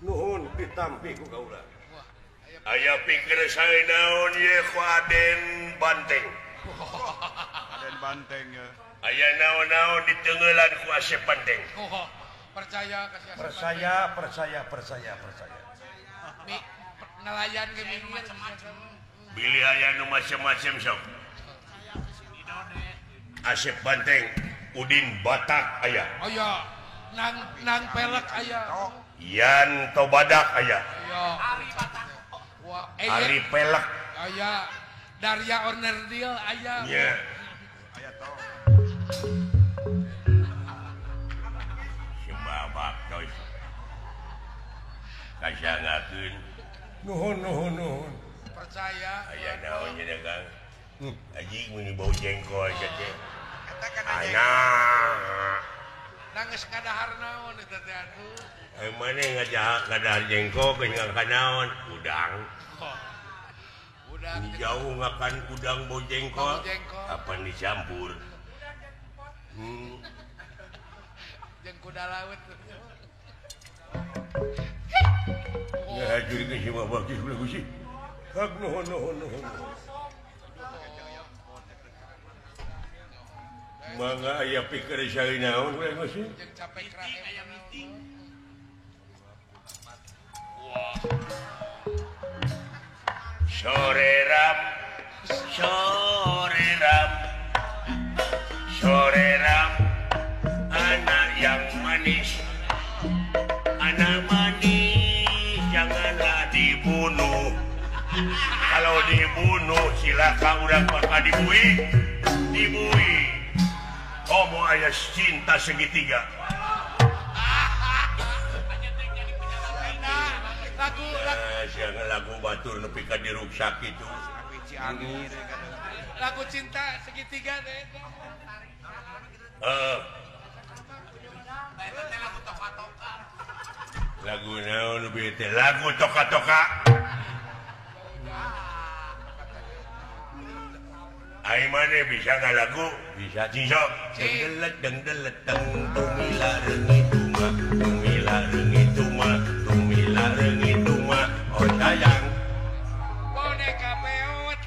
nuhun ditampi ku kaula. Aya pikir saya naon ye Aden Banteng. Aden Banteng ya. Aya naon-naon di tenggelan ku Asep Banteng. Percaya kasih Percaya. Nelayan ke minggir Bilih aya nu macem-macem sok. Asep Banteng, Udin Batak aya. oh ya nang pelek aya Yanto Badak aya. wah Ari Pelek. aya Darya Ornerdil aya Nya. Aya tong. Si babak coy. Kasangakeun. Nuhun. percaya Aya naon nya Kang? Aji mun bau jengkol teh. Eta kan Anak. nangis kadahar naon eta teh atuh Mana ngajak jengkol ke kanaon udang. udah Jauh ngakan udang bau jengkol. Bau jengkol. Apa dicampur? jeung kuda laut Ya jadi ke semua bakis ulah gusi. Hak nuhun. Mangga aya pikir saya naon we gusi. jeung capek kera Sore ram anak yang manis janganlah dibunuh. Kalau dibunuh silakan urang bakal dibui homo aya cinta segitiga. Jangan lagu batur nepi ka diruksak itu. lagu cinta segitiga teh Lagu naon lebih teh lagu toka-toka. Ai mane bisa ngalagu? Bisa cisok. Dengdelet tumila reungit tuma. Oh sayang. boneka peot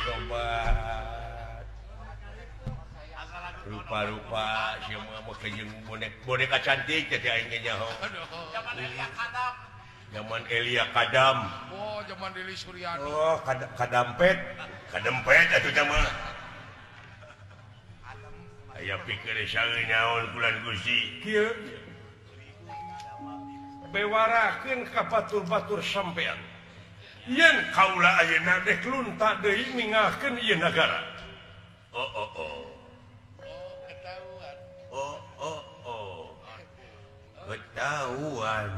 Coba. Rupa-rupa semua mau kejeng boneka cantik teh aing nyaho. Zaman Elia Kadam. oh zaman Deli Suryani Oh, kadampet. Kadempet atuh teh mah. Aya pikir saeuy naon bulan Gusti. Kieu bewarakeun ka batur-batur sampean. Yen kaula ayeuna dek lunta deui ninggalkeun ieu nagara. Oh. ketahuan Ketahuan.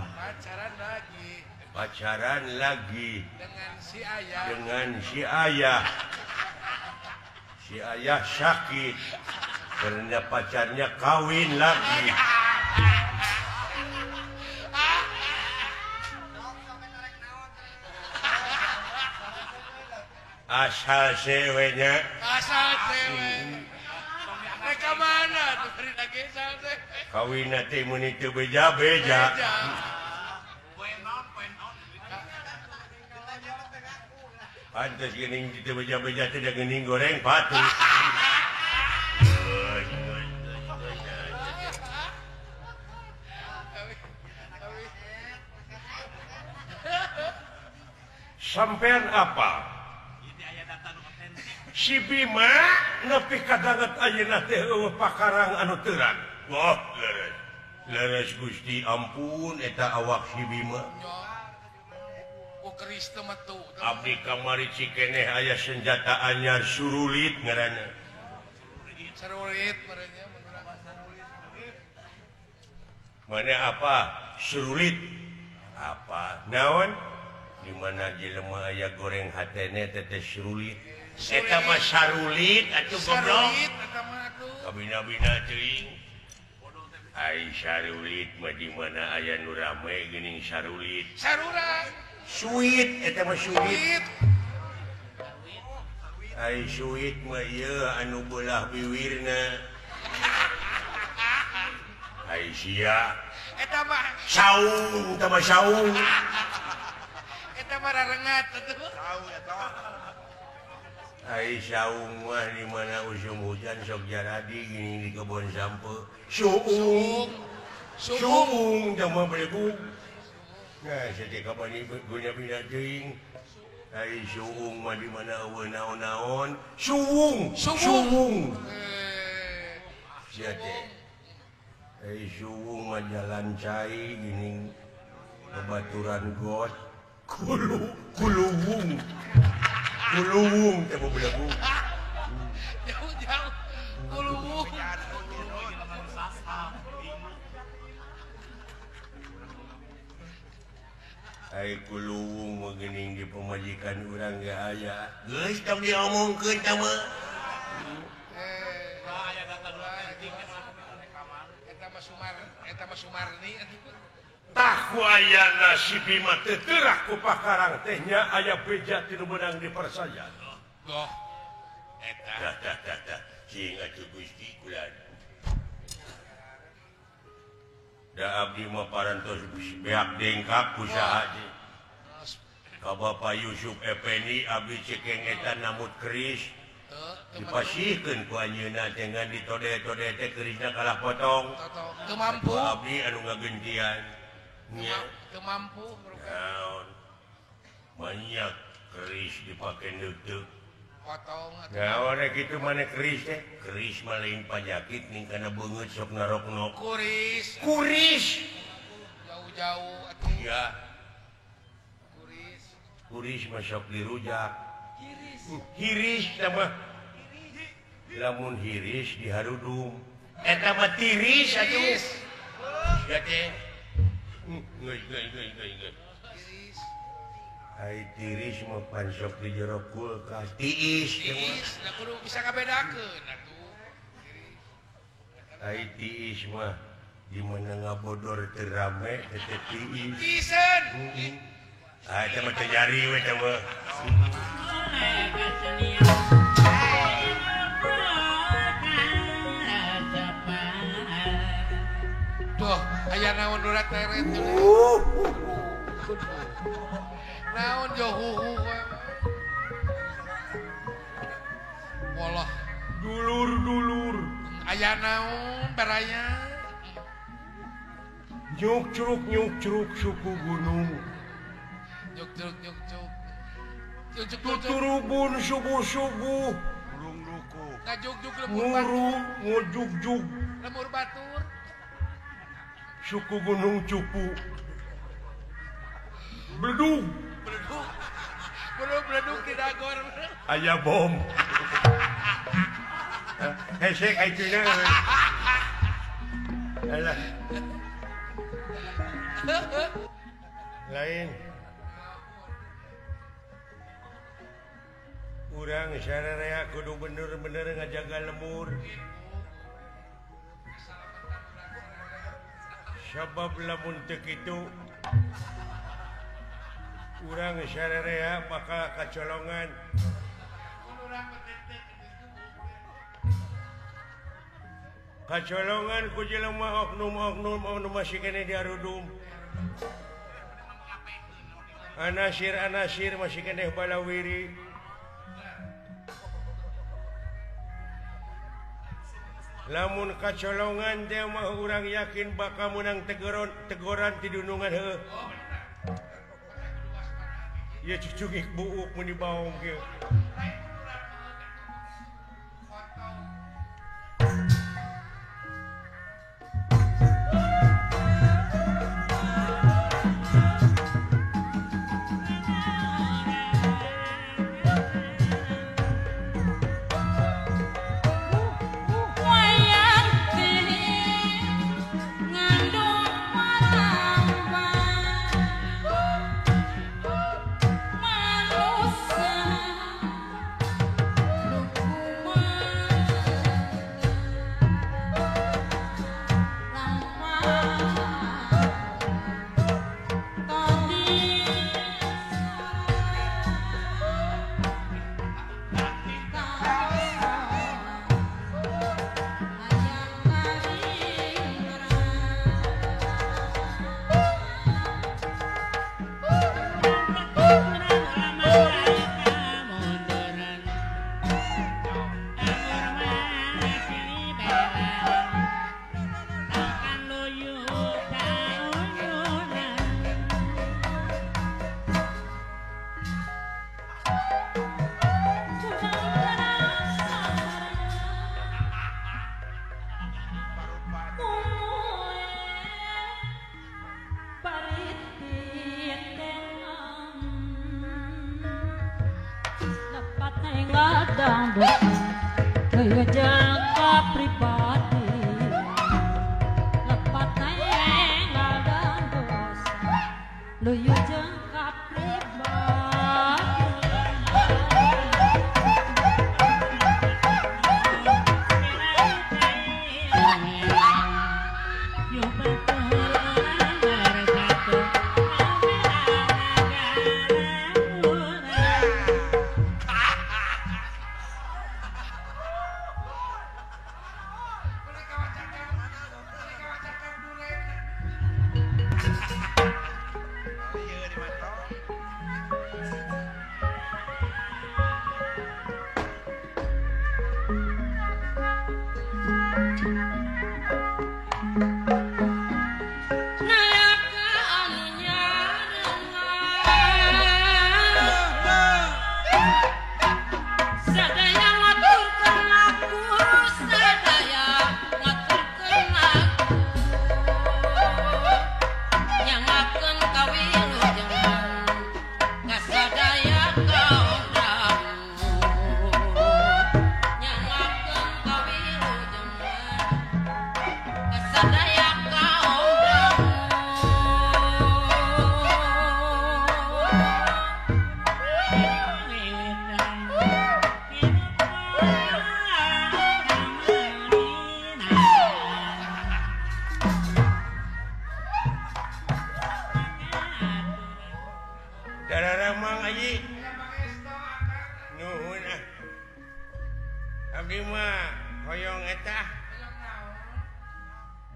Pacaran lagi dengan si ayah dengan si ayah. Si ayah sakit karena pacarnya kawin lagi. Asal ceweknya asal cewek mereka mana tuh dari Nagesa teh kawin nanti muni teu beja-beja. Pantes geuning teu beja-beja teh da geuning goreng patu. Sampean apa? Si Bima nepi kadanget ayeuna teh eueuh pakarang anu teuran. Wah, leres Gusti ampun eta awak si Bima. ku keris teh metu Abdi kamari cikeneh aya senjata anyar surulit ngaranna. serulit merenya Mana apa? Surulit. Apa? Naon? Di mana jelema aya goreng hatene teteh surulit. Eta mah sarulit atuh goblok. serulit eta mah tuh Kabina-bina teuing. Ai sarulit mah di mana aya nu rame geuning sarulit. sarurang Suit eta mah suit. duit Ai suit mah ieu anu beulah biwirna. Ai sia eta mah saung tambah saung eta mah rarengat atuh. Tahu ya toh. ai saung mah di mana usum hujan sok jaradi gini di kebun sampe suung suung tambah belegu nah setika bani guna bina teuing ai suung mah di mana eueuh naon-naon suung sia teh ai suung mah jalan cai gini babaturan got kuluwung teh mau belegu Jauh-jauh kuluwung. ai kuluwung mah geuning di pemajikan urang ge aya geus tong diomongkeun tah mah Eta mah Sumarni atuh. tahu aya nasibi mah teu teurah ku pakarang teh nya aya beja tinu menang di persayan. Goh. Eta dah cing atuh Gusti kulan da abdi mah parantos beak dengkak usaha di ka Bapak Yusuf Effendi abdi cekeng eta namut keris dipasihkeun ku anjeunna teh ngan ditode-tode teh kerisna kalah potong teu mampu. abdi anu ngagentian nya Teu mampu naon banyak keris dipake neuteuk potong atuh. naon kitu mana keris teh keris mah lain pajakit ning kana beungeut sok narokno Kuris kuris jauh-jauh atuh. ya Kuris. kuris mah sok dirujak hiris nama lamun hiris diharudum eta mah tiris atuh ya teh geus Kuris. ai tiris mah pan sok di jero kulkas tiis teh mah. Kuris. Da kudu bisa ngabedakeun atuh. ai tiis mah di mana ngabodor teu rame teh tiis Tisen. ah eta mah teu nyari we teh mah Duh, aya naon urat teret teh. Naon jo huhu we. Walah, Dulur aya naon baraya? nyuk curug suku gunung Juk. Juk. tuturubun subuh-subuh Burung duku. Ngajuk-juk lemur batur. nguru ngujug-jug Lemur batur. suku gunung cupu bledug Beleduk di dagor. aya bom hesek ayeuna alah lain urang sararea kudu bener-bener ngajaga lemur sabab lamun teu kitu urang sararea bakal kacolongan kacolongan ku jelema oknum masih kene diarudum anasir masih kene balawiri lamun kacolongan teh mah urang yakin bakal menang teguran ti dunungan heuh ya cucungik buuk mun dibaong ge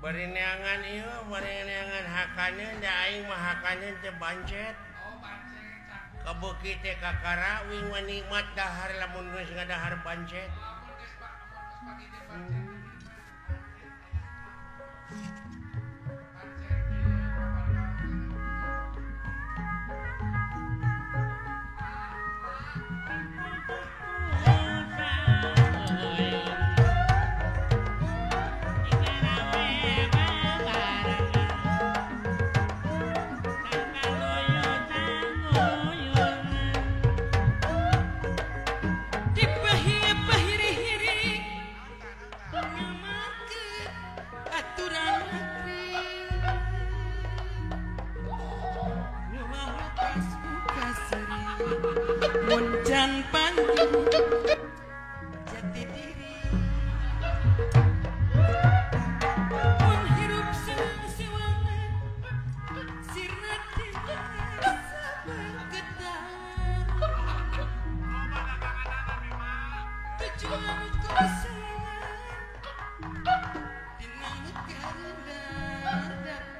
Berineangan ieu, berineangan hakana da aing mah hakana teh bancet. Kabeuki teh kakara wing nikmat dahar lamun geus ngadahar bancet. Muncan panjang jati diri mun hirup siwangan sirna sabegetan tujuan kusayangan dina negara datang.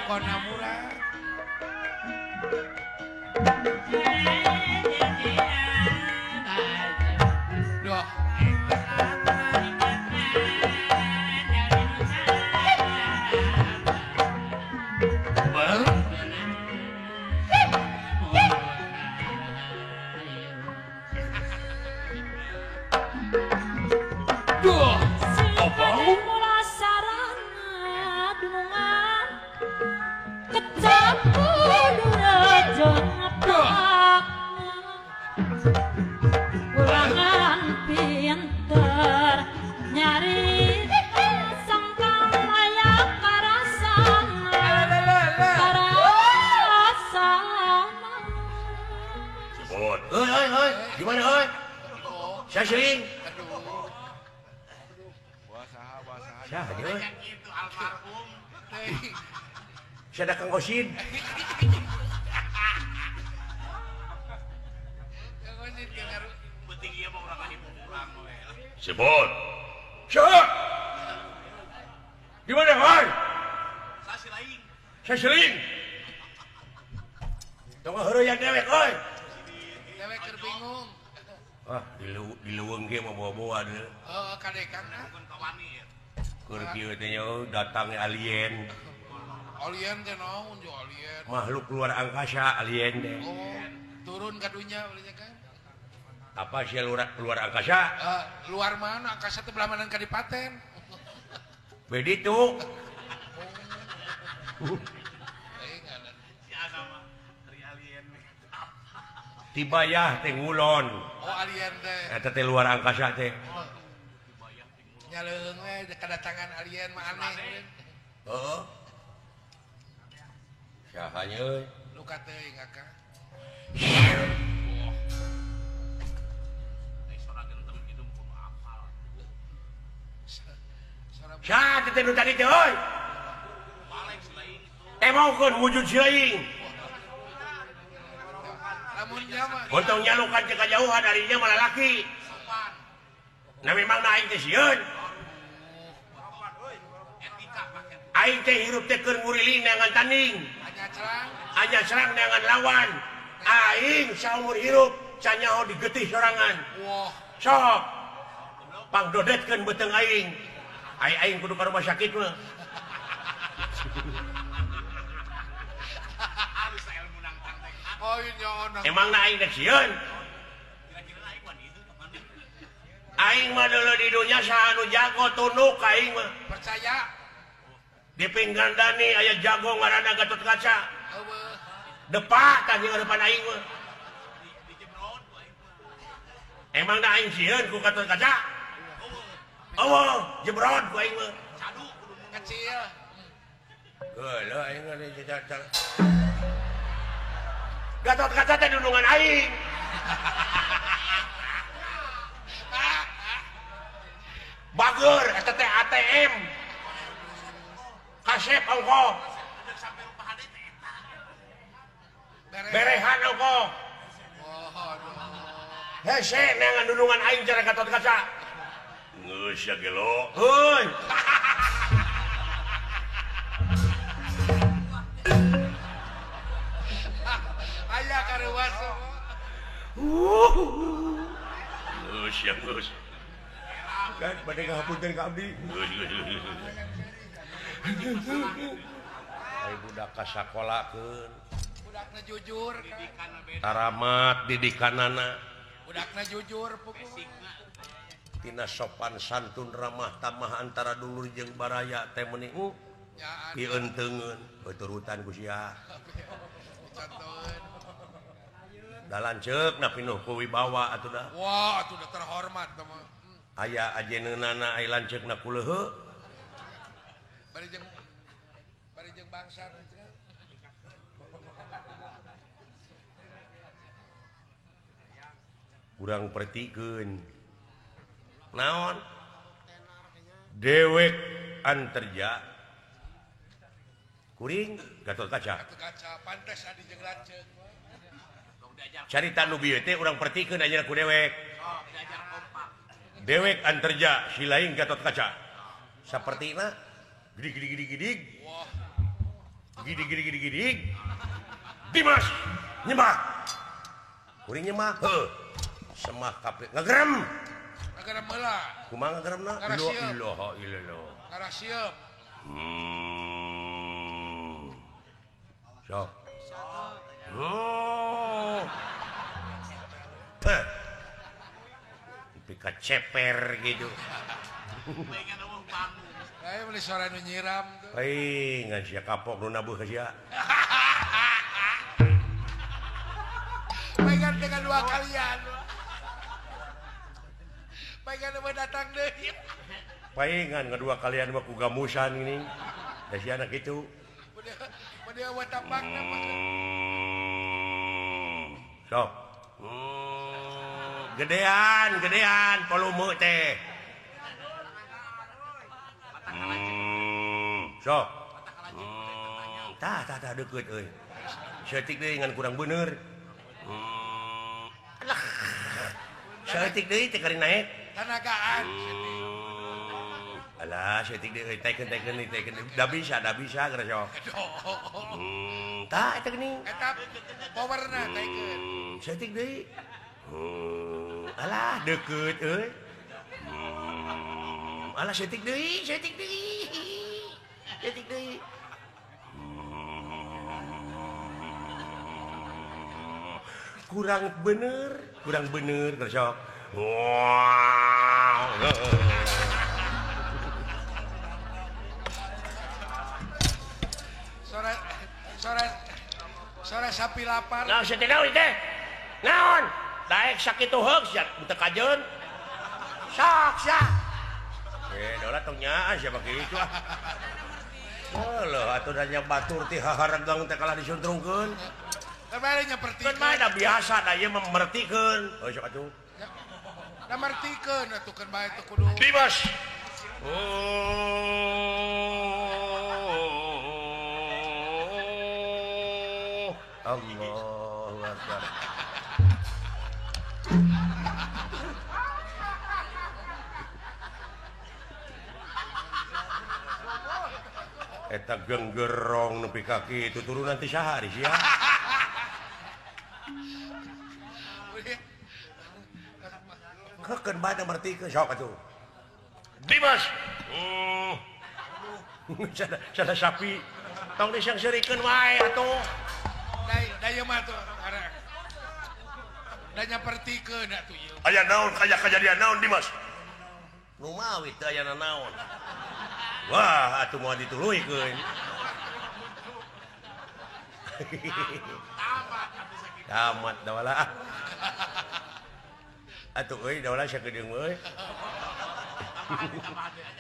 pokoknya murah. Duh. Duh. Mula sarana dunungan kecampur rajang pak ulangan pinter nyari sangkang maya karasana Sebut. Hei. Gimana, hei? Saya sering. Saya aja, hei. Itu almarhum. Saya ada Kang Kosin. Sebut. Siapa? Gimana, hei? Saya sering. Tunggu heureuyang dewek, hei. Dewek keur bingung. Ah, di leuweung ge mah bawa-bawa deh. Kadekang nah. Keur kieu teh datang alien. Alien teh naon jo alien? Makhluk luar angkasa alien deh. Oh, turun ka dunya beulinya kan. Apa sih luar angkasa? Luar mana? Angkasa teh belah mana kadipaten? Bedi tuh. Tibayah teh ngulon. Oh, alien teh. Eta teh luar angkasa teh. Nyaleung we kedatangan alien mah aneh. Heeh. Sahanya euy. Luka teuing Kaka. Sah teh nu tadi teh euy. Emokeun wujud sieuing. Lamun nya mah Untung nyalukan ke kajauhan darinya malah laki. Nah memang na aing teh sieun. Aing teh hirup teh keur nguriling neangan tanding. Anya serang neangan lawan. Aing saumur hirup canyaho digetih sorangan. wah, Sok. Pangdodetkeun beuteung aing. Aing kudu ka rumah sakit mah. oh nya onang. Emang na aing teh sieun. Aing mah deuleu di dunya saha nu jago tunduk ka aing mah. Percaya? Di pinggandani aya jago ngaranna Gatot Kaca. Eueuh. Depak tah jeung depan aing mah. Emang da aing sieun ku Gatot Kaca? Oh, jebrod ku aing mah. Kecil. Geuleuh aing mah jajan. Gatot Kaca teh dudungan aing. Bager eta teh ATM. Kasep ongko. Berehan ongko. Hese neangan dudungan aing cara Gatot Kaca. Geus ya gelo. Heuy. Aya karuas. Geus ya geus. Kan pada ngahapunten ka abdi. Ai budak ka sakolakeun. Budakna jujur. Taramat didikanana. Budakna jujur pokok. Tina sopan santun ramah tamah antara dulur jeung baraya teh meuni Ya, dieunteugeun beuturutan ku sia. dicontohin. Da lanceuk na pinuh ku wibawa atuh da. Wah, itu udah terhormat teman. Aya ajeunana ai lanceukna ku leuheu. Bari jeung bangsa. Urang pertikeun. Naon? Dewek anterja. Kuring Gatot Kaca. Gatot Kaca pantes adi jeung lanceuk. Carita nu bieu teh urang pertikeun ayeuna ku dewek. Dewek anterja si lain Gatot Kaca. Sapertina gidig. Wah, gidi Dimas nyembah kuring nyembah semah kape ngageram meula kumaha ngageramna Ngarasieup. ilaha illallah ngarasieup sok pika ceper gitu kayak beli suara nu nyiram tuh ngan sia kapok nu nabuh ka sia pengen dengan dua kalian pengen mau datang deh paingan kedua kalian mah ku gamusan ini da si anak itu dia buat tapak nama sok gedean volume teh sok tah deukeut euy seutik deui ngan kurang bener alah seutik deui teh kari naik tenagaan alah seutik deui teken da bisa geura sok tah eta geuning etap powerna taikeun seutik deui alah deukeut euy alah seutik deui kurang bener gersok sore sapi lapar naon seutik naon teh naon daek sakitu heug sia teu kajeun sok dola tong nyaah sia bagi itu Heuh atuh da nya batur ti haharagang teh kalah disuntrungkeun kemarin nyeperti kan mah da biasa da ieu memertikeun sok atuh da mertikeun atuh kan bae teu kudu Dimas Allahu Akbar eta genggerong nepi kaki itu turun nanti sehari sia kekeun bae mertikeun sok atuh Dimas sada sapi tong disangseurikeun wae atuh da ieu mah tuh da nyepertikeun atuh ieu aya naon kajadian naon Dimas nu mawi teh aya naon wah atuh moal dituluykeun tamat da wala atuh euy da wala sia geudeung euy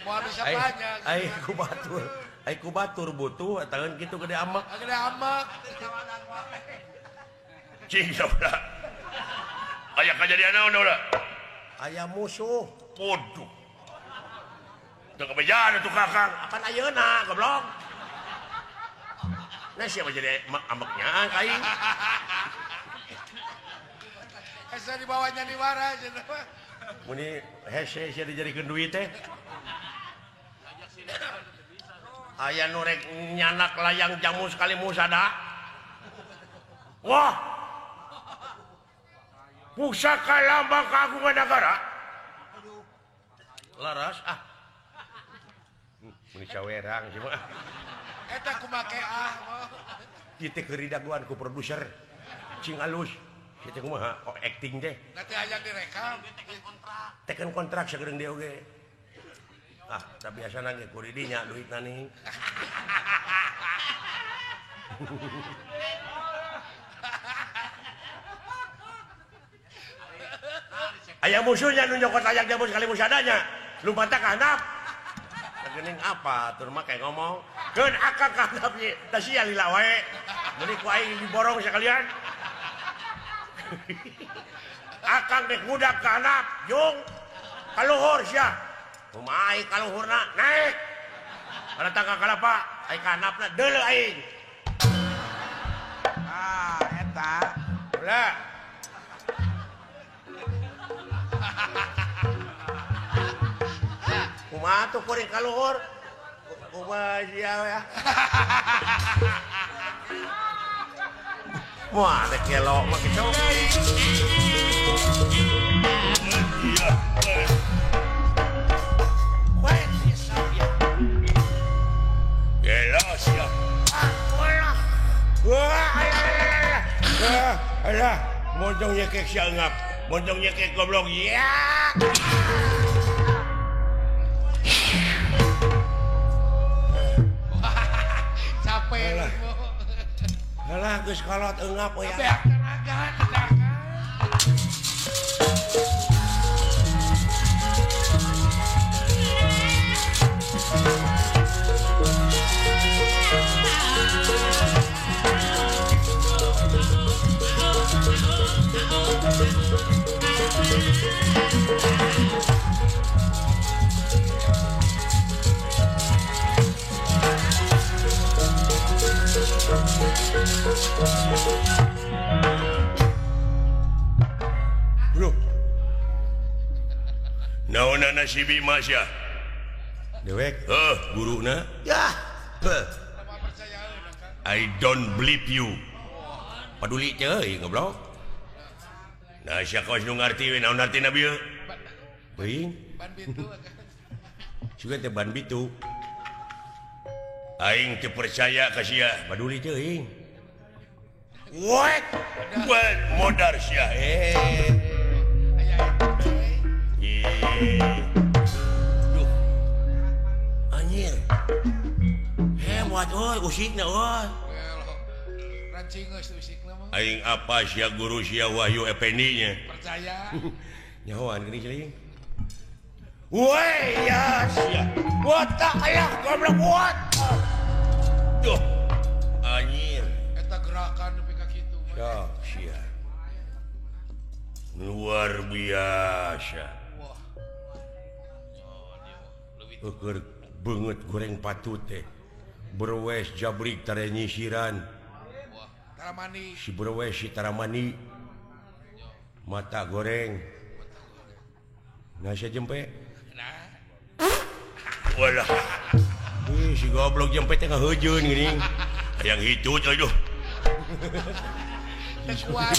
mau bisa banyak ai ku batur butuh tangan kitu gede amak gede amak cing saudara aya kajadian naon da aya musuh podo teu kabejaan atuh kakang akan ayeuna goblok nah siapa jadi amaknya kaing asa dibawanya di wara muni hese sia dijadikeun duit teh aya nu rek nyanak layang jamu sekali musada wah pusaka lambang keagungan negara laras muni cawerang sih mah eta kumake ieu teh keur daguan ku produser cing alus ieu teh kumaha acting teh nanti hayang direkam teken kontrak sagedeung dia oge tapi biasana ge ku didinya duitna nih aya musuhnya nu nyokot layang jamu sekali musadanya lumpata ka handap geuning apa tur mah kayak ngomong keun akang ka handap nya da sia lila wae meni ku aing diborong sakalian akang dek budak ka handap jung kaluhur sia kumaha ai kaluhurna naik kana tangga kalapa ai ka handapna deuleu aing eta ulah kumaha tuh kuring kaluhur kumaha sia ya Wah, ada kelok mah gitu. Gelo siap. Wah, alah, moncong nyekek siangap, moncong nyekek goblok. Ya. Capek. Alah, geus kolot eungap we ya. Beak tenaga, tenaga. Bro. Naonana si Bima sia? Dewek. Guruna. Ya. I don't believe you. Paduli ceuy goblok. Nah, sia kaos nu ngarti we naon artina bieu? Teuing. Ban pintu. Sugan teh ban bitu. Aing teu percaya ka sia, paduli teuing. What? Buat modar sia. Duh. Anjir. Hebat euy usikna euy. Rancing geus usik mah. Aing apa sia guru sia Wahyu Effendi-nya. Percaya. Nyahoan geuning ceuing. Woi ya sia. Botak aya goblok buat. Duh. Anjir. Eta gerakan nepi ka kitu. Ya, sia. Luar biasa. Wah. Keur beungeut goreng patut teh. Berwes jabrik tare nyisiran. Wah, taramani. Si berwes si taramani. Mata goreng. Nasi jempe. Nah, Walah. Si goblok jempe teh ngaheujeun geuning. Hayang hitut aduh. teu kuat.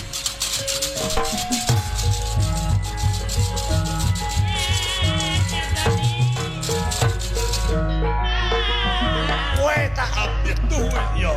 Kowe tak update tuh yo.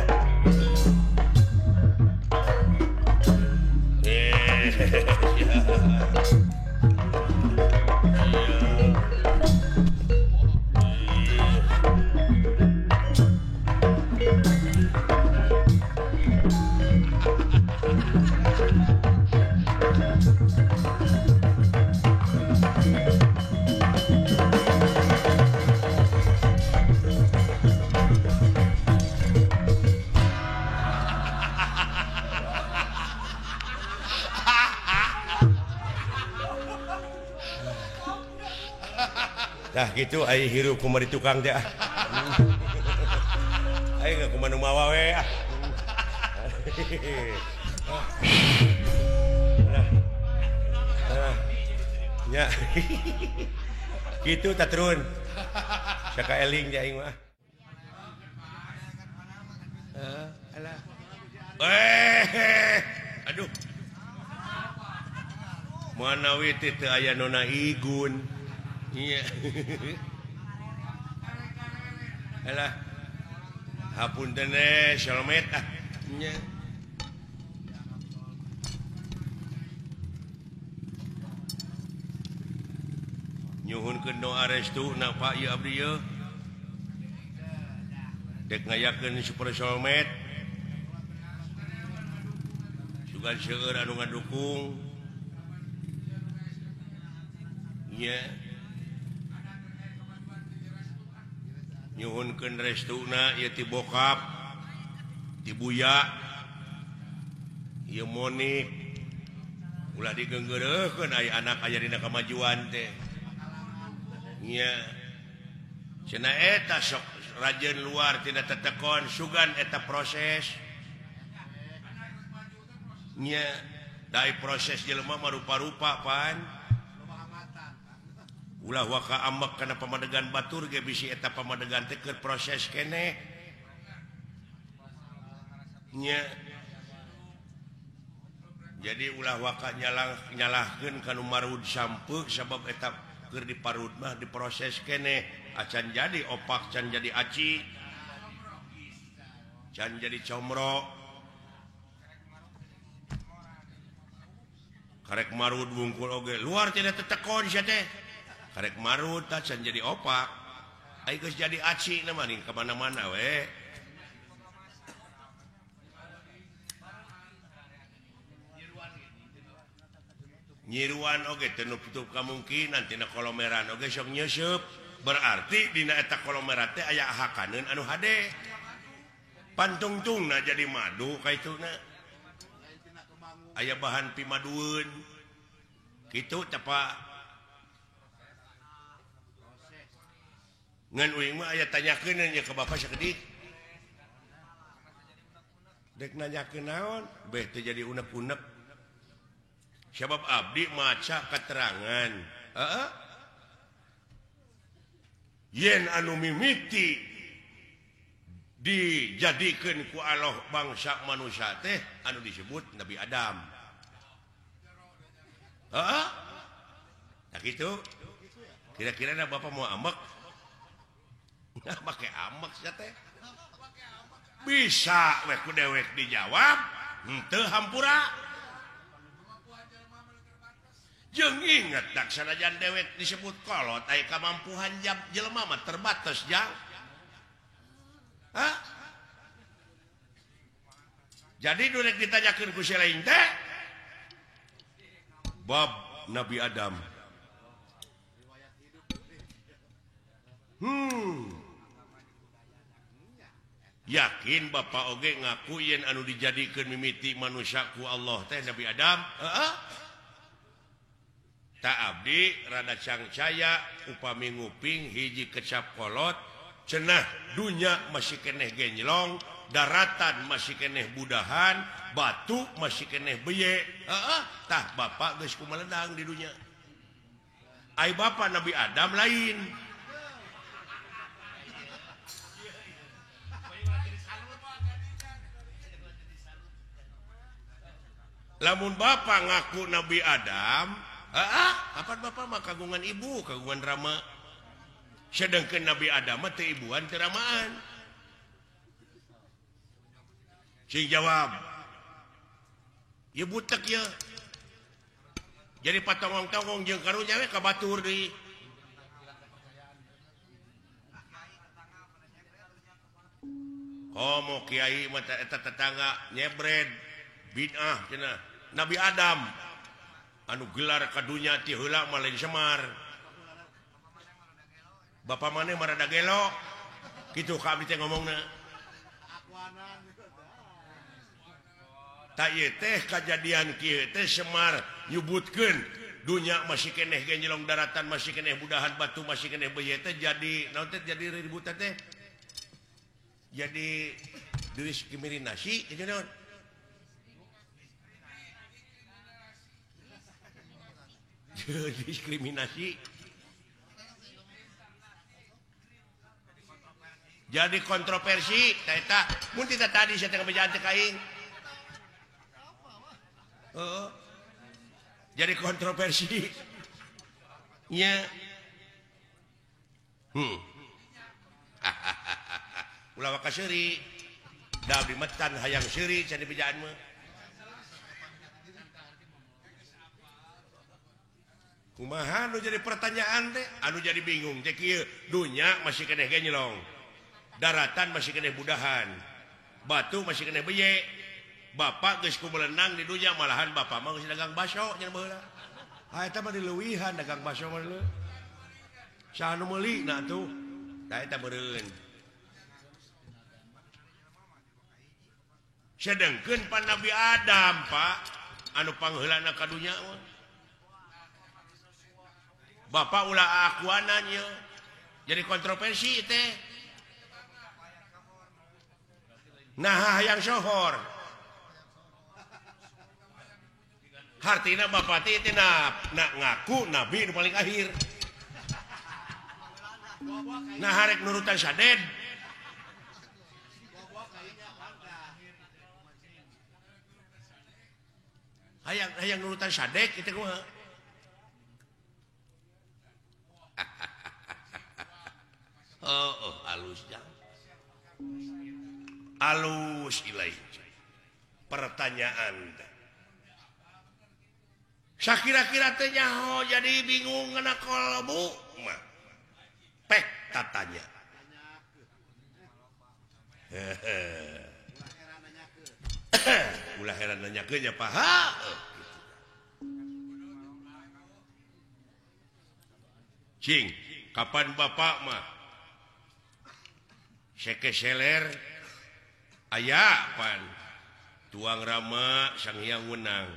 Dah gitu ai hirup kumari tukang teh. Ai geus kumaha mawa we. Ya. Kitu tatrun. Saka eling ja aing mah. Alah. Aduh. Mana we teh teu aya nona igun. Iya. Alah. Hapunten Shalmet ah. Nya. Nyuhunkeun doa restu na Pak ieu abdi ieu. Dek ngayakeun Super Shalmet. Sugan seueur anu ngadukung. Iya. Nyuhunkeun restuna ieu ti bokap, ti buya, ieu Monik. Ulah digeunggeureukkeun aya anak aya dina kamajuan teh. Nya. Cenah eta sok rajeun luar tina tetekon sugan eta proses. Nya, dai proses jelema mah rupa-rupa pan. Ulah waka ambek kana pamadegan batur ge bisi eta pamadegan teh keur proses keneh. jadi ulah waka nyalahkeun ka nu marud sampeuk sabab eta keur diparud mah diproses keneh acan jadi opak can jadi aci can jadi comro karek marud wungkul oge luar tidak tetekon sia teh karek marud tah can jadi opak ai geus jadi aci na mah ka mana-mana we nyiruan oge teu nutup kamungkinan tina kolomeran oge sok nyeusup berarti dina eta kolomeran teh aya hakaneun anu hade pantungtungna jadi madu kaituna aya bahan pimadueun kitu tapa ngan uing mah aya tanyakeun nya ka bapak sakedik dek nanyakeun naon beh teu jadi unek-unek sebab abdi maca keterangan yen anu mimiti dijadikeun ku Allah bangsa manusia teh anu disebut Nabi Adam nah gitu kira-kira bapak mau ambek pakai ambek sia teh bisa we ku dewek dijawab henteu hampura jeung inget dak sanajan dewek disebut kolot aya kamampuhan jelema mah terbatas jang jadi durek ditanyakeun ku si lain teh bab Nabi Adam yakin bapak oge ngaku yen anu dijadikeun mimiti manusia ku Allah teh Nabi Adam tak abdi rada cangcaya upami nguping hiji kecap kolot cenah dunya masih keneh genjlong daratan masih keneh budahan batu masih keneh beye tah bapak geus kumeledang di dunya ai bapak Nabi Adam lain lamun bapak ngaku Nabi Adam apa bapak mah kagungan ibu kagungan rama sedangkan Nabi Adam teh ibuan teu ramaan sing jawab ieu butek ya jadi patongong-tongong jeung karunya we ka batur deui komo kiai mah eta tetangga nyebred bid'ah cenah Nabi Adam anu gelar kadunya ti heula mah lain Semar bapak maneh marada gelo kitu ka abdi teh ngomongna ta ieu teh kajadian kieu teh Semar nyebutkeun dunya masih keneh genjlong daratan masih keneh budahan batu masih keneh beye teh jadi naon teh jadi ributan teh jadi diskriminasi jadi naon diskriminasi jadi kontroversi eta mun kita tadi saya tengah bejaan teh kaing jadi kontroversi nya ulah waka seuri da abdi metan hayang seuri can di bejaan mah kumaha anu jadi pertanyaan teh anu jadi bingung teh kieu dunya masih keneh genjlong daratan masih keneh budahan batu masih keneh beye bapak geus kumelenang di dunya malahan bapak mah geus dagang baso nya baheula eta mah dileuwihan dagang baso mah leuh saha nu meuli na atuh da eta meureun sedengkeun pan Nabi Adam Pak anu pangheulana ka dunya mah bapak ulah akuananya jadi kontroversi teh nah yang sohor hartina bapak teh nak ngaku nabi nu paling akhir nah harek nurutan saded hayang nurutan sadek itu kumaha halus jang halus ilai pertanyaan sakira-kira teh nyaho jadi bingung ngana kolbu mah pek tatanya ulah heran nanyakeun nya paha cing kapan bapak mah seke seler aya pan tuang rama sang hyang wenang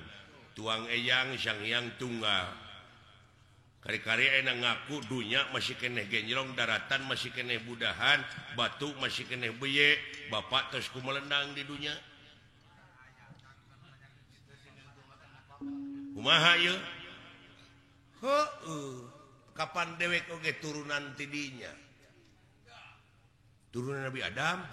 tuang eyang sang hyang tunggal kari-kari enak ngaku dunya masih keneh genjrong daratan masih keneh budahan batu masih keneh beye bapak terus kumelendang di dunya kumaha ieu kapan dewek oge turunan tidinya turunan Nabi Adam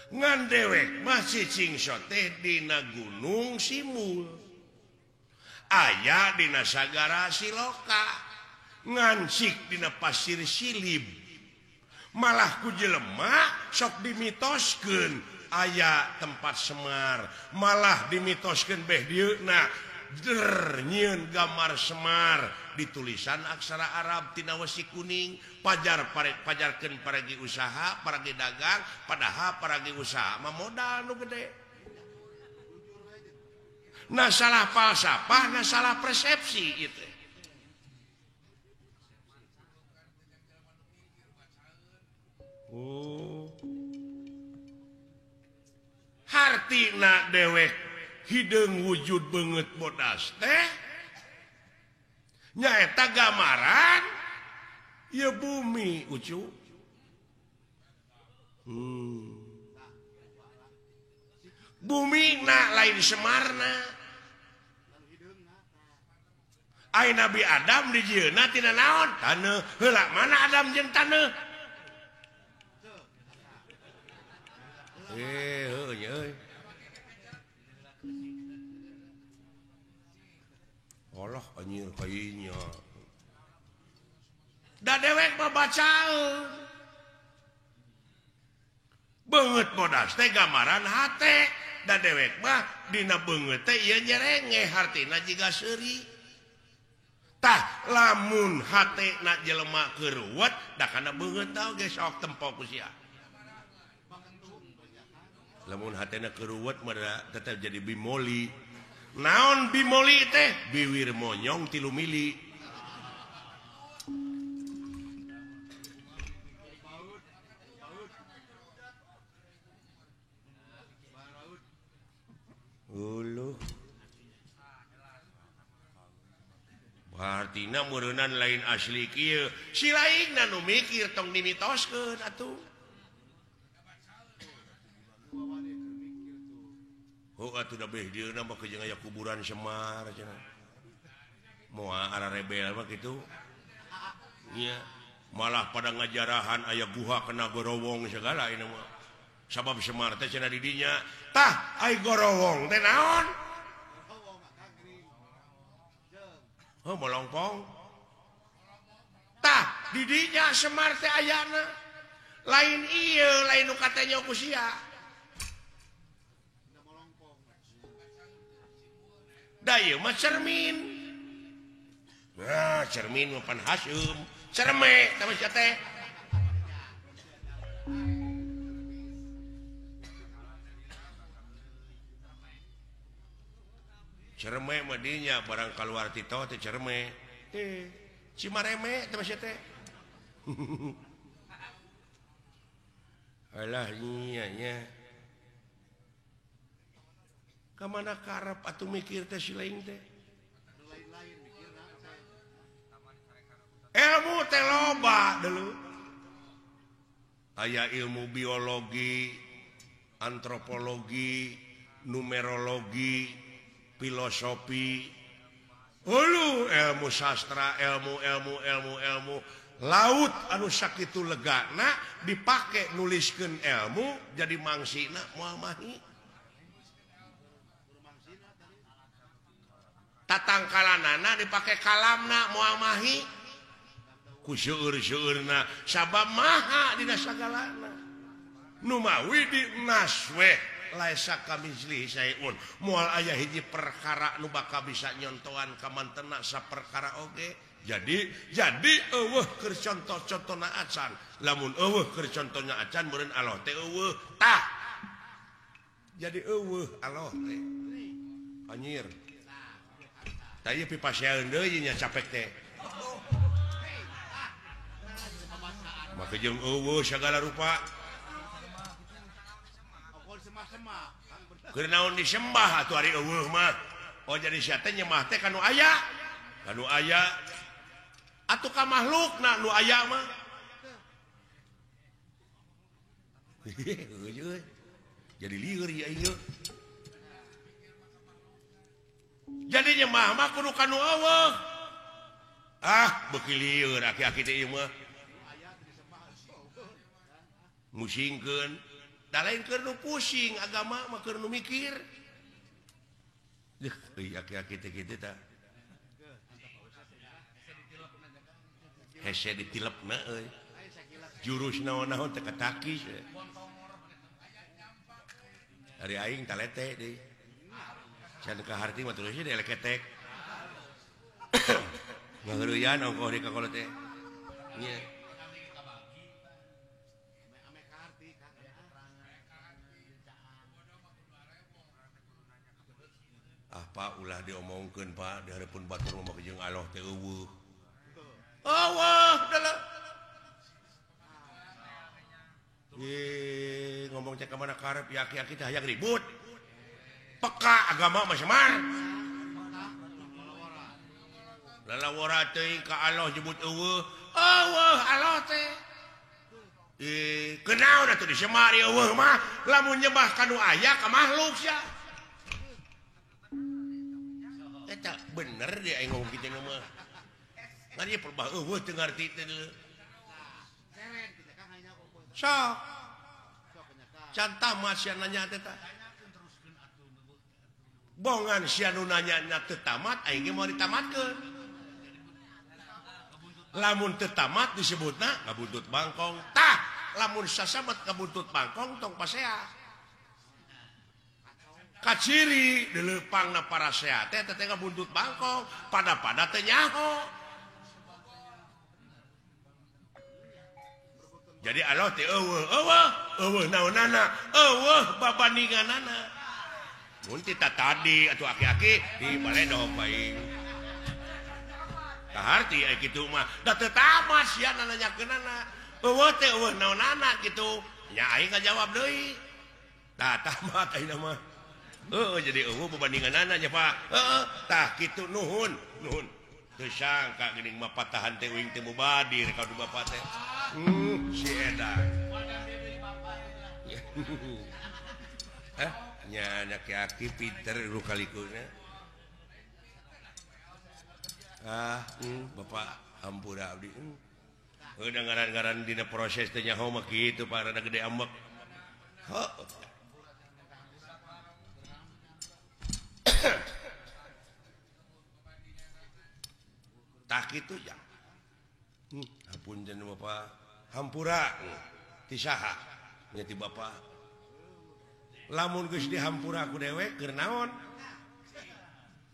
ngan dewek masih cingsot teh dina gunung Simul aya dina sagara Siloka ngansik dina pasir Silib malah ku jelema sok dimitoskeun aya tempat Semar malah dimitoskeun beh dieuna nyieun gambar Semar ditulisan aksara Arab tina wesi kuning pajarkeun paragi usaha paragi dagang padahal paragi usaha mah modal nu gede nah salah falsafah nah salah persepsi itu hartina dewek hideung wujud banget bodas teh nyaeta gambaran ya bumi ucu bumi na lain Semarna ai Nabi Adam di jieuna tina naon taneuh heula mana Adam jeung taneuh heuh Allah anjir kayaknya da dewek babacaeun beungeut bodas teh gambaran hate da dewek mah dina beungeut teh ieu nyerenge hartina jiga seuri tah lamun hatena jelema keuruwet da kana beungeut tah ge sok tempo ku sia lamun hatena keuruwet mah tetep jadi bimoli naon bimoli teh biwir monyong 3 mili artina meureunnan lain asli kieu si lainna nu mikir tong dimitoskeun atuh atuh da beh dieuna mah kejeung aya kuburan Semar cenah moal ara rebel mah kitu nya malah pada ngajarahan aya guha kena gorowong segala ini mah sabab Semar teh cenah di dinya tah ai gorowong teh naon molongpong tah di dinya Semar teh ayana lain ieu lain nu katanya ku sia da ieu mah cermin nah cermin mah pan Hasyum cerme tah sia teh cerme mah dinya barang kaluar tito teh cerme Cimareme teh sia teh alah nya nya kamana karep atuh mikir teh si lain teh ilmu teh loba deuleu aya ilmu biologi antropologi numerologi filosofi ilmu sastra ilmu laut anu sakitu legana dipake nuliskeun ilmu jadi mangsina moal mahi tatangkalanana dipakai kalamna moal mahi ku seueur-seueurna sabab maha dina sagalana nu mawi di naswe laisa kamizli sayun moal aya hiji perkara nu bakal bisa nyontoan ka mantena saperkara oge jadi eueuh keur contoh-contohna acan lamun eueuh keur contohna acan meureun Allah teh eueuh tah jadi eueuh Allah teh anjir tah ieu pipaseun deui nya capek teh maka jeung eueuh sagala rupa keur naon disembah atuh ari eueuh mah oh jadi sia teh nyembah teh kanu aya atuh ka makhlukna nu aya mah jadi lieur ya ieu jadi nyembah mah kudu kanu eueuh beuki lieur aki-aki teh ieu mah musingkeun da lain keur nu pusing agama mah keur nu mikir aki-aki teh kitu tah hese ditilepna euy jurus naon-naon teh katakis ari aing talete deui can ka harti mah terus deui leketek ngaheureuyan ongkoh di ka kolot teh nya Pak ulah diomongkeun Pak di hareupeun batur mah jeung Allah teh eueuh dalah ngomong cek ka mana karep yaki-yaki teh hayang ribut peka agama mah samar lalawara teuing ka Allah nyebut eueuh Allah teh kenaon atuh disemari eueuh mah lamun nyembah kanu aya ka makhluk sia eta bener dia aing ngomong kitu mah ngan ieu perbah eueuh teu ngarti teh sok can tamat sia nanya teh tah bongan sia nu nanya teu tamat aing ge moal ditamatkeun lamun teu tamat disebutna ngabuntut bangkong tah lamun sasabat ngabuntut bangkong tong pasea kaciri dilepangna para sehat teh ngabuntut bangkong pada teh nyaho jadi Allah teh eueuh naonana babandinganana mun tita tadi atuh aki-aki di baledog bae kaharti aya kitu mah da teu tamat sia nanyakeunana eueuh teh eueuh naonana kitu nya aing ngajawab deui tah tamat ayeuna mah jadi eueuh babandinganana nya Pak tah kitu nuhun teu sangka geuning mah patahan teh uing teh mubadir ka Bapak teh si edan nya aki-aki pinter ru kalikuna Bapak hampura abdi udah ngaran-ngaran dina proses teh nyaho mah kitu Pak rada gede ambek tak itu ya hapunten Bapak hampura ti saha nya ti Bapak lamun geus dihampura ku dewek keur naon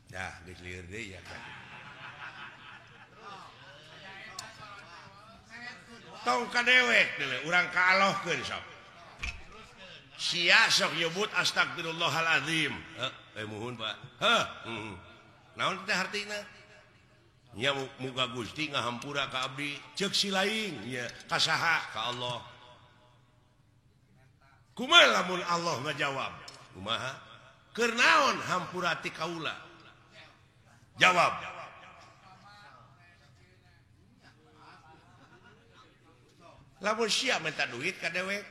dah geus lieur deui ya kan tong ka dewek deuleu urang kaalohkeun sok sia sok nyebut astagfirullahalazim muhun Pak naon teh hartina nya muga Gusti ngahampura ka abdi ceuk si laing nya ka saha ka Allah kumaha lamun Allah ngajawab kumaha keur naon hampura ti kaula jawab lamun sia minta duit ka dewek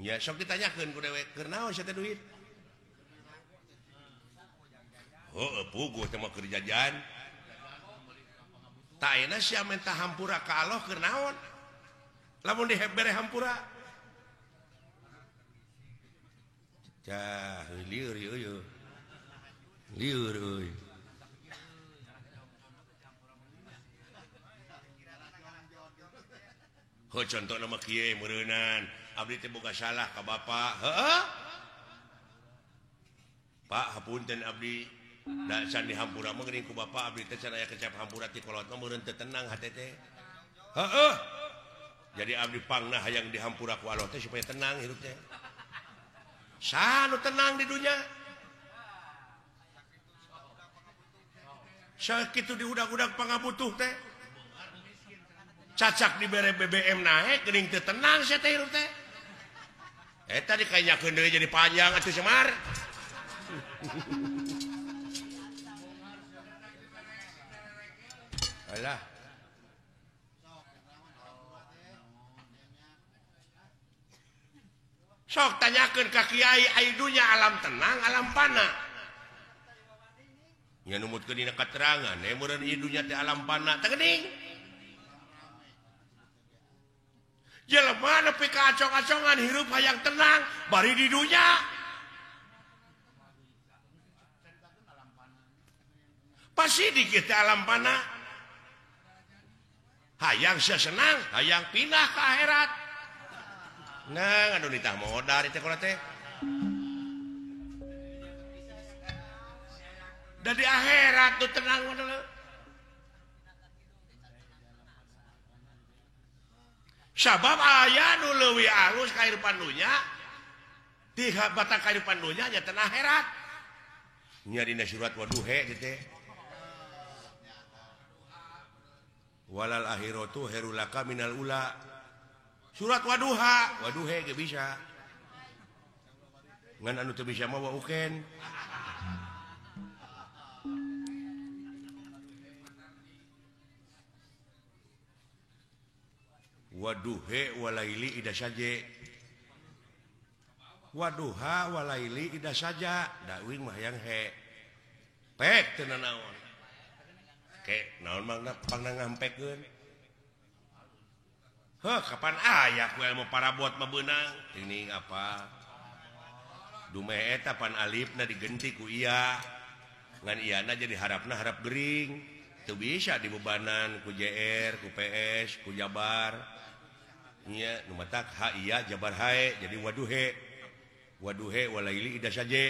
nya sok ditanyakeun ku dewek keur naon sia teh duit puguh teh mah keur jajan tak enak sia minta hampura ka Allah keur naon lamun dibere hampura cah lieur euy contoh nama Kiai meureunnan abdi teh boga salah ka bapak Pak hapunten abdi da can dihampura mah geuning ku bapak abdi teh can aya kecap hampura ti kolot mah meureun teu tenang hate teh jadi abdi pangna hayang dihampura ku Allah teh supaya tenang hirup teh sanu tenang di dunya sakitu diudag-udag pangabutuh teh cacak dibere BBM naik geuning teu tenang sia teh hirup teh eta dikanyakeun deui jadi panjang atuh Semar alah sok tanyakeun ka kiai ai dunya alam tenang alam pana nya numutkeun dina katerangan meureun ieu dunya teh alam pana teh geuning jelema nepi ka acong-acongan hirup hayang tenang bari di dunya pasti dikit alam pana hayang sia senang hayang pindah ke akhirat nah anu ditah modar teh kola teh da di akhirat tuh tenang modal sabab aya nu leuwih alus kahirupan dunya di batak kahirupan dunya nya teh akhirat nya dina surat Waduhe teh walal akhiratu herulaka minal ula surat Waduhe ge bisa ngan anu teu bisa mah wauken Waduhe walaili ida saja Waduha walaili ida saja da uing mah yang he pek teu naon ke naon mangna pangna ngampekkeun kapan aya ku ilmu parabot mah beunang ini apa dume eta pan alifna digenti ku iya ngan iyana jadi harapna harap gering teu bisa dibebanan ku JR ku PS ku Jabar nya nu matak ha iya Jabar hae jadi Waduhe walaili ida saja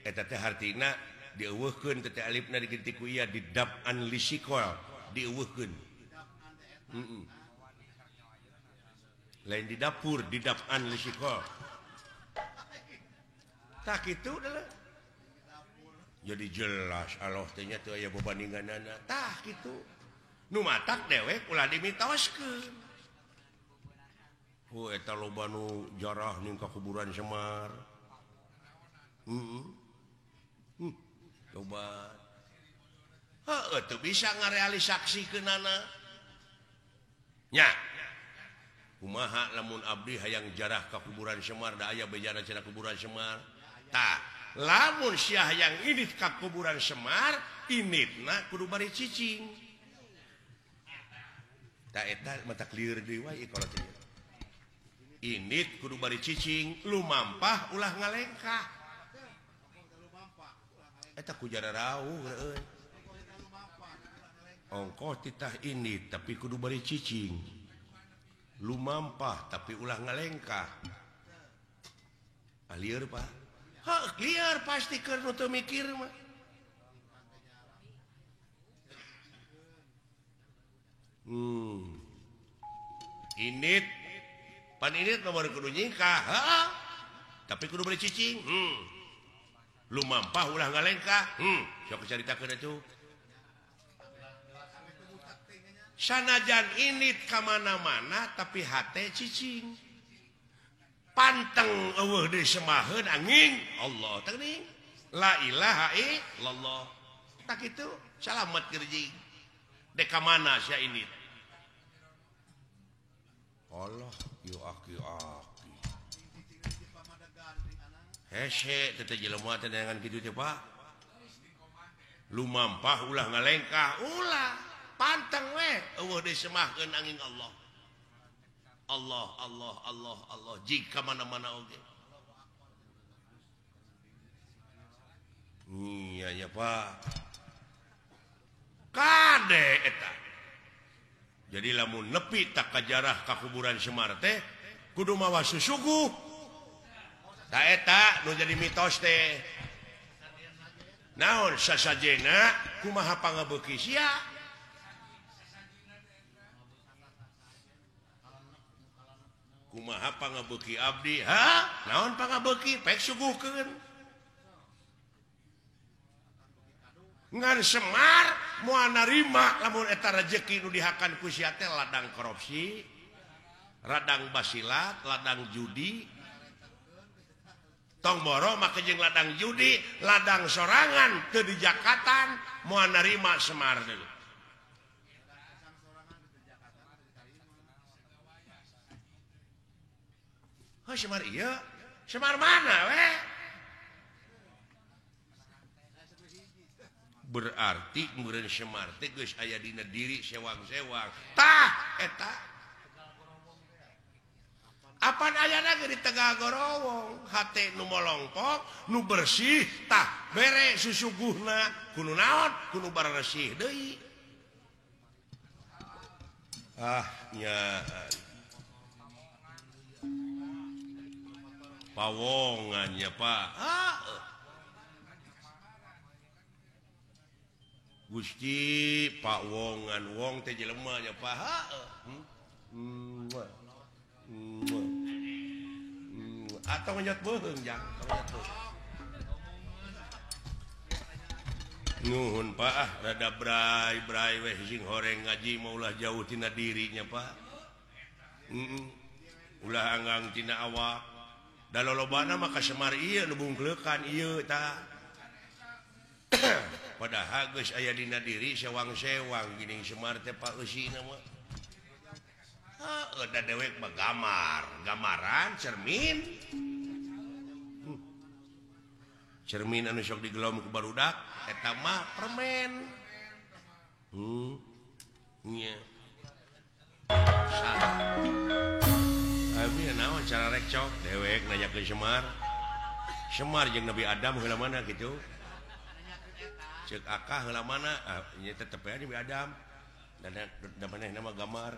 eta teh hartina dieuweuhkeun teh alifna digenti ku iya didab'an lisikol dieuweuhkeun lain di dapur didab'an lisikol tak kitu da jadi jelas Allah teh nya teu aya babandinganana tah kitu nu matak dewek ulah dimitoskeun eta loba nu jarah ning ka kuburan Semar coba teu bisa ngarealisasikeunana nya kumaha lamun abdi hayang jarah ka kuburan Semar da aya bejana cenah kuburan Semar tah lamun sia hayang init ka kuburan Semar initna kudu bari cicing tah eta mata clear deui wae kalau teh init kudu bari cicing lumampah ulah ngalengkah eta ku jara rawuh euy ongkoh titah init tapi kudu bari cicing lumampah tapi ulah ngalengkah lieur Pak lieur pasti keur nu teu mikir mah init pan init nomor kudu nyingkah tapi kudu beri cicing lumampah ulah ngalengkah sok caritakeun atuh sanajan init ka mana-mana tapi hate cicing panteng eueuh deui semaheun angin Allah teh geuning la ilaha illallah tak kitu salamet gerjing dek ka mana sia init Allah yo aki-aki hese teh jelema teh dengan kitu teh Pak lumampah ulah ngalengkah ulah panteng we eueuh deui semahkeun angin Allah Allah Allah Allah Allah jika mana-mana oge iya nya Pak kade eta jadi lamun nepi tak kajarah ka kuburan Semar teh kudu mawa susuguh tak eta nu jadi mitos teh naon sasajena kumaha pangabeuki sia kumaha pangabeuki abdi naon pangabeuki pek suguhkeun ngan Semar moal narima lamun eta rezeki nu dihakan ku sia teh ladang korupsi ladang basilat ladang judi tong boro make jeung ladang judi ladang sorangan teu dijakatan moal narima Semar deui Semar iya Semar mana we berarti meureun Semar teh geus aya dina diri sewang-sewang tah eta apan ayana ge di Tegal Gorowong hate nu molongpok nu bersih tah bere susuguhna kudu naon kudu bararesih deui nya pawongannya Pak Gusti Pak Wongan wong teh jelema nya Pak atau nganyot beuheung jang nuhun Pak rada brai weh sing horeng ngaji maulah jauh tina dirinya Pak ulah anggang tina awak da lolobana maka Semar ieu nu bungkleukan ieu tah padahal geus aya dina diri sewang-sewang geuning Semar teh Pak eusina mah da dewek mah gamaran cermin cermin anu sok digelom ku barudak eta mah permen nya abi naon cara rek cok dewek nanya ke Semar jeung Nabi Adam heula mana kitu cek akah heula mana nya tetep aya Nabi Adam dan manehna mah gamar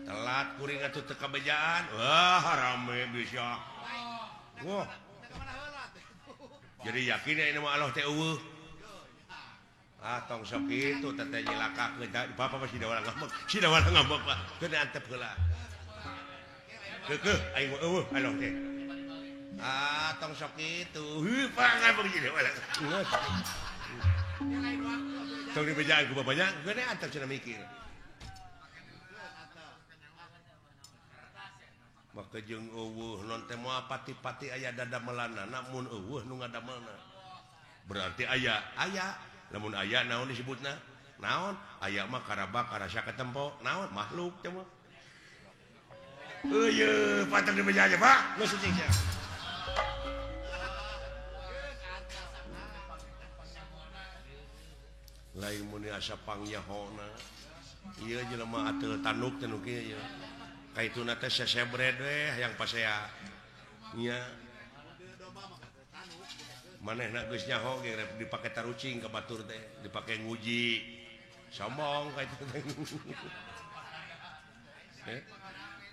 telat kuring atuh teu kabejaan wah rame bisa wah jadi yakin ya ini mah Allah teh eueuh tong sok kitu teteh nyilakakeun bapa masih da walang ngambek Pak teu antep heula keukeuh aing mah eueuh Allah teh tong sok kitu Pak ngambek jadi walang tong dibejaan ku bapanya geus antep cenah mikir maka jeung eueuh non teh moal pati-pati aya dadamelanna namun eueuh nu ngadamelna berarti aya lamun aya naon disebutna naon aya mah karaba karasa katempo naon makhluk teh mah eueuh patang dibejaja Pak geus suci sia lain mun asa pangyahona ieu jelema ateul tanduk teh nu kieu kaituna teh sesebred we yang pasea nya manehna geus nyaho ge dipake tarucing ka batur teh dipake nguji sombong kaitu teh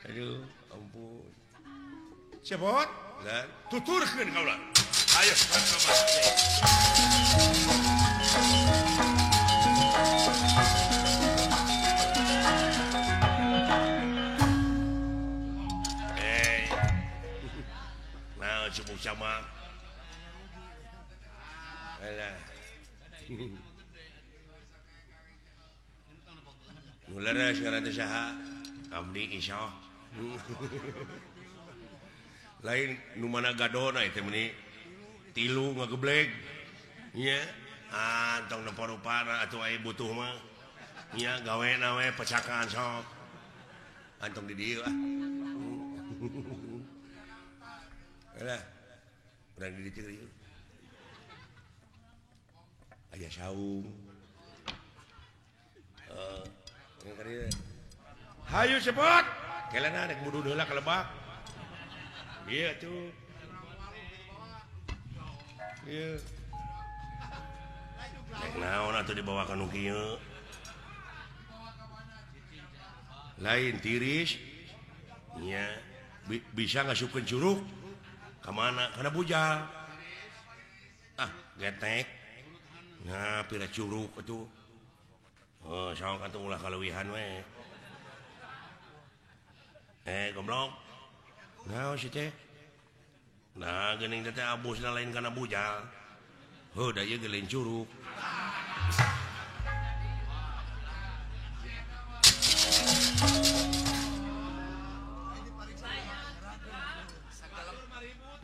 aduh ampun cepot dan tuturkeun kaula ayo sama cubuk sama alah mulai sekarang itu saha abdi insya lain nu mana gadona itu meni tilu ngageblek nya tong nempo-rupana atuh aya butuh mah nya gawena we pecakan sok antong di dieu lah, orang di dieu aya saung. Hayu cepot. Kelana rek mudu heula ka Lebak. Ieu tuh. Ieu. naon atuh dibawakan nu kieu lain tiris nya bisa ngasupkeun curug ka mana kana bujal getek nah pira curug atuh saong atuh ulah kaleuwihan we goblok naon si teh nah geuning teh abusna lain kana bujal da ieu ge lain curug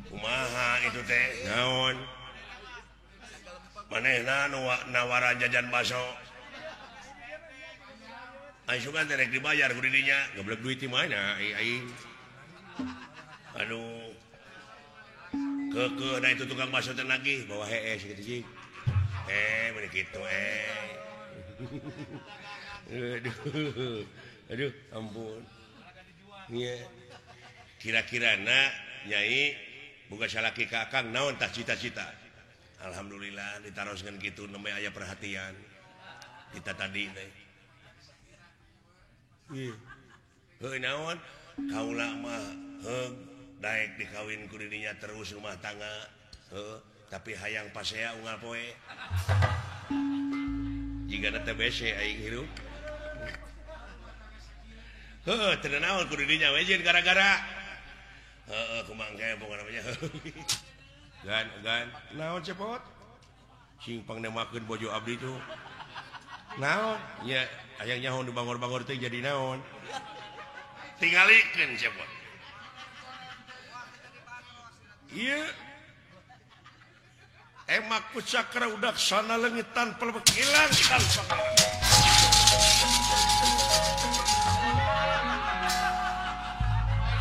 kumaha itu teh naon manehna nawaran jajan baso aing sugan rek dibayar ku didinya goblok duit ti mana aing aduh ke itu tukang baso teh nagih bawa heeh kitu cing meni kitu aduh ampun iya kira-kirana nyai boga salaki ka akang naon tah cita-cita alhamdulillah ditaroskeun kitu nembe aya perhatian kita tadi teh heuh naon kaula mah daek dikawin ku didinya terus rumah tangga tapi hayang pasea unggal poe jigana teh bese aing hirup teu naon ku didinya we jeung gara-gara kumangga pokona namanya gan naon cepot sing pangnemakeun bojo abdi tuh naon nya hayang nyaho di bangor-bangor teh jadi naon tingalikeun cepot iya emak pucakra udah sana leungit tanpa hilang tanpa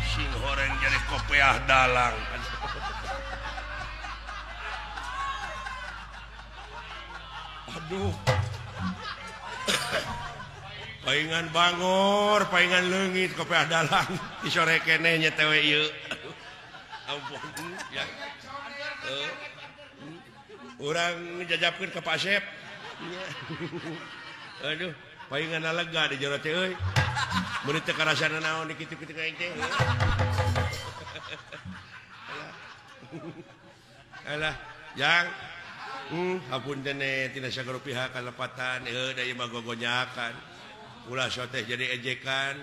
sing horeng jadi kopiah dalang aduh paingan bangor paingan leungit kopiah dalang di sore keneh nya teh ieu ampun ya urang ngejajapkeun ka Pak Asep aduh paingan lega di jero teh euy mun teu karasana naon dikitu-kitu ka aing teh alah yang hapunten tina sagoro pihak kalepatan da ieu mah gogonyakan ulah so teh jadi ejekan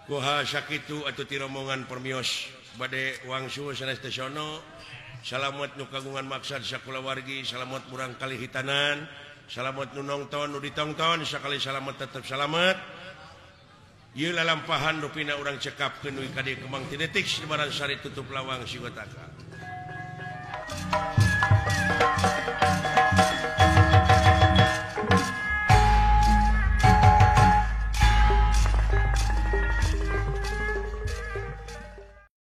kuha sakitu atuh ti rombongan permios bade wangsul sanes teh sono salamet nu kagungan maksad sakulawargi salamet urang kali hitanan salamet nu nongton nu ditongton sakali salamet tetep salamet ieu lalampahan rupina urang cekapkeun we ka dieu kemang ti detik sibaran sari tutup lawang sigotaka